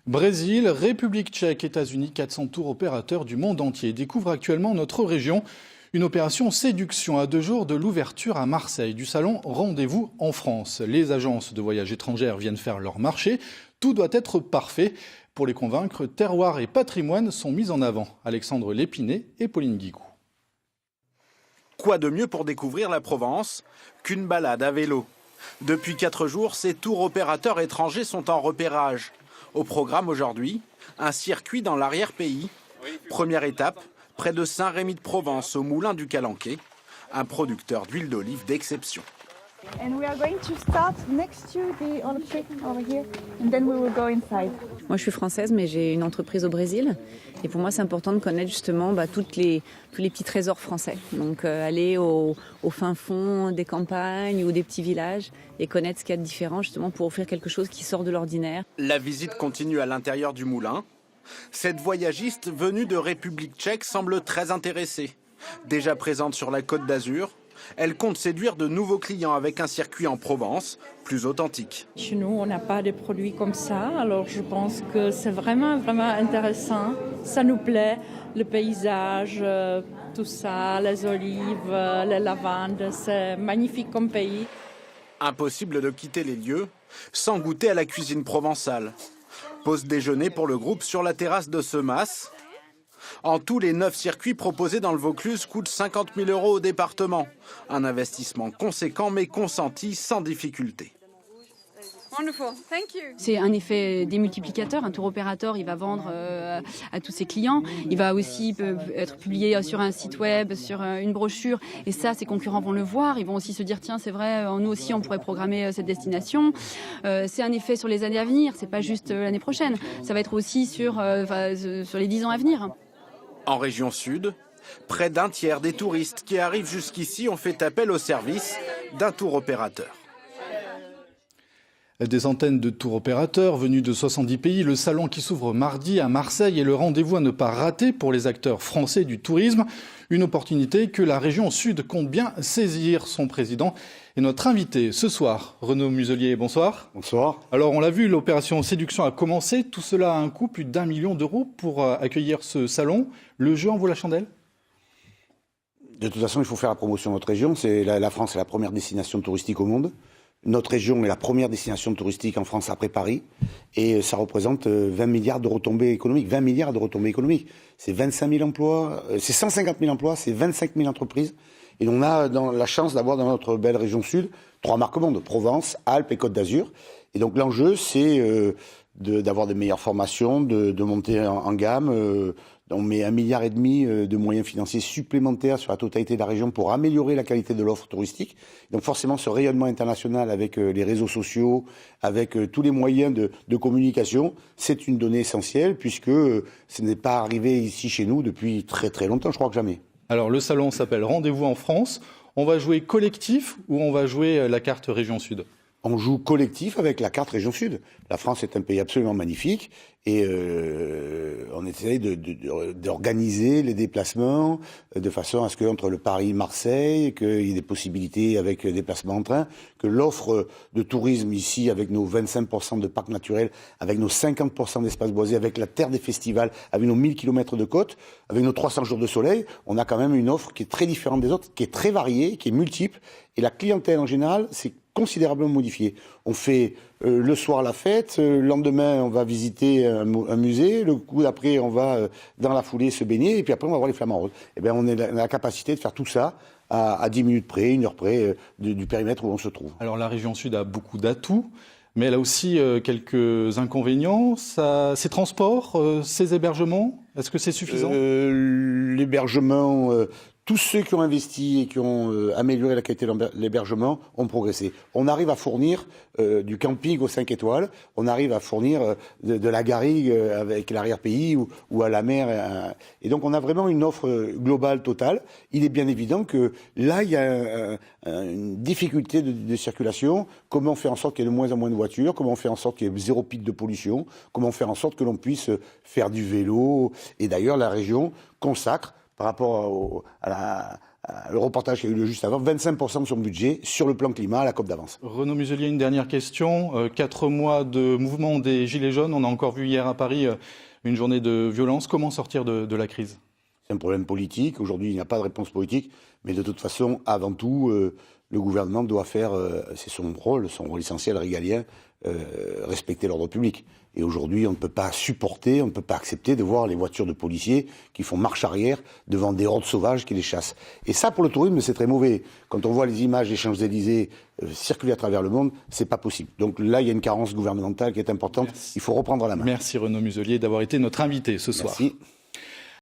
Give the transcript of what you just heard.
Brésil, République tchèque, États-Unis, 400 tours opérateurs du monde entier découvrent actuellement notre région. Une opération séduction à 2 jours de l'ouverture à Marseille du salon Rendez-vous en France. Les agences de voyage étrangères viennent faire leur marché. Tout doit être parfait. Pour les convaincre, terroir et patrimoine sont mis en avant. Alexandre Lépinet et Pauline Guigou. Quoi de mieux pour découvrir la Provence qu'une balade à vélo? Depuis 4 jours, ces tours opérateurs étrangers sont en repérage. Au programme aujourd'hui, un circuit dans l'arrière-pays. Première étape, près de Saint-Rémy-de-Provence, au moulin du Calanquet, un producteur d'huile d'olive d'exception. Moi, je suis française, mais j'ai une entreprise au Brésil. Et pour moi, c'est important de connaître justement tous les petits trésors français. Donc, aller au fin fond des campagnes ou des petits villages et connaître ce qu'il y a de différent, justement, pour offrir quelque chose qui sort de l'ordinaire. La visite continue à l'intérieur du moulin. Cette voyagiste venue de République tchèque semble très intéressée. Déjà présente sur la Côte d'Azur, elle compte séduire de nouveaux clients avec un circuit en Provence plus authentique. Chez nous, on n'a pas de produits comme ça, alors je pense que c'est vraiment intéressant. Ça nous plaît, le paysage, tout ça, les olives, les lavandes, c'est magnifique comme pays. Impossible de quitter les lieux sans goûter à la cuisine provençale. Pause déjeuner pour le groupe sur la terrasse de Semas. En tout, les 9 circuits proposés dans le Vaucluse coûtent 50 000 € au département. Un investissement conséquent mais consenti sans difficulté. C'est un effet démultiplicateur. Un tour opérateur, il va vendre à tous ses clients. Il va aussi être publié sur un site web, sur une brochure. Et ça, ses concurrents vont le voir. Ils vont aussi se dire, tiens, c'est vrai, nous aussi, on pourrait programmer cette destination. C'est un effet sur les années à venir. C'est pas juste l'année prochaine. Ça va être aussi sur les 10 ans à venir. En région sud, près d'un tiers des touristes qui arrivent jusqu'ici ont fait appel au service d'un tour opérateur. Des centaines de tours opérateurs venus de 70 pays, le salon qui s'ouvre mardi à Marseille est le rendez-vous à ne pas rater pour les acteurs français du tourisme. Une opportunité que la région sud compte bien saisir. Son président est notre invité ce soir. Renaud Muselier, bonsoir. Bonsoir. Alors on l'a vu, l'opération séduction a commencé. Tout cela a un coût, plus d'1 million d'euros pour accueillir ce salon. Le jeu en vaut la chandelle ? De toute façon, il faut faire la promotion de notre région. La France est la première destination touristique au monde. Notre région est la première destination touristique en France après Paris. Et ça représente 20 milliards de retombées économiques. 20 milliards de retombées économiques. C'est 25 000 emplois, c'est 150 000 emplois, c'est 25 000 entreprises. Et on a la chance d'avoir dans notre belle région sud 3 marques monde, Provence, Alpes et Côte d'Azur. Et donc l'enjeu, c'est d'avoir des meilleures formations, de monter en gamme. On met 1,5 milliard de moyens financiers supplémentaires sur la totalité de la région pour améliorer la qualité de l'offre touristique. Donc forcément, ce rayonnement international avec les réseaux sociaux, avec tous les moyens de communication, c'est une donnée essentielle puisque ce n'est pas arrivé ici chez nous depuis très très longtemps, je crois que jamais. Alors le salon s'appelle Rendez-vous en France. On va jouer collectif ou on va jouer la carte région sud ? On joue collectif avec la carte région sud. La France est un pays absolument magnifique et on essaie d'organiser les déplacements de façon à ce qu'entre le Paris-Marseille, qu'il y ait des possibilités avec des déplacements en train, que l'offre de tourisme ici avec nos 25% de parcs naturels, avec nos 50% d'espaces boisés, avec la terre des festivals, avec nos 1000 km de côte, avec nos 300 jours de soleil, on a quand même une offre qui est très différente des autres, qui est très variée, qui est multiple. Et la clientèle en général, c'est considérablement modifié. On fait le soir la fête, le lendemain on va visiter un musée, le coup d'après on va dans la foulée se baigner et puis après on va voir les flamants roses. Eh bien on a la capacité de faire tout ça à 10 minutes près, 1 heure près du périmètre où on se trouve. Alors la région sud a beaucoup d'atouts, mais elle a aussi quelques inconvénients. Ces transports, ces hébergements, est-ce que c'est suffisant ? L'hébergement... Tous ceux qui ont investi et qui ont amélioré la qualité de l'hébergement ont progressé. On arrive à fournir du camping aux 5 étoiles, on arrive à fournir de la garrigue avec l'arrière-pays ou à la mer. Et donc on a vraiment une offre globale totale. Il est bien évident que là, il y a une difficulté de circulation. Comment faire en sorte qu'il y ait de moins en moins de voitures ? Comment faire en sorte qu'il y ait 0 pic de pollution ? Comment faire en sorte que l'on puisse faire du vélo ? Et d'ailleurs, la région consacre par rapport à le reportage qui a eu lieu juste avant, 25% de son budget sur le plan climat à la COP d'avance. Renaud Muselier, une dernière question. 4 mois de mouvement des Gilets jaunes. On a encore vu hier à Paris une journée de violence. Comment sortir de la crise ? C'est un problème politique. Aujourd'hui, il n'y a pas de réponse politique. Mais de toute façon, avant tout, le gouvernement doit faire, c'est son rôle essentiel, régalien, respecter l'ordre public. Et aujourd'hui, on ne peut pas supporter, on ne peut pas accepter de voir les voitures de policiers qui font marche arrière devant des hordes sauvages qui les chassent. Et ça, pour le tourisme, c'est très mauvais. Quand on voit les images des Champs-Élysées circuler à travers le monde, c'est pas possible. Donc là, il y a une carence gouvernementale qui est importante. Merci. Il faut reprendre la main. Merci Renaud Muselier d'avoir été notre invité ce soir. Merci.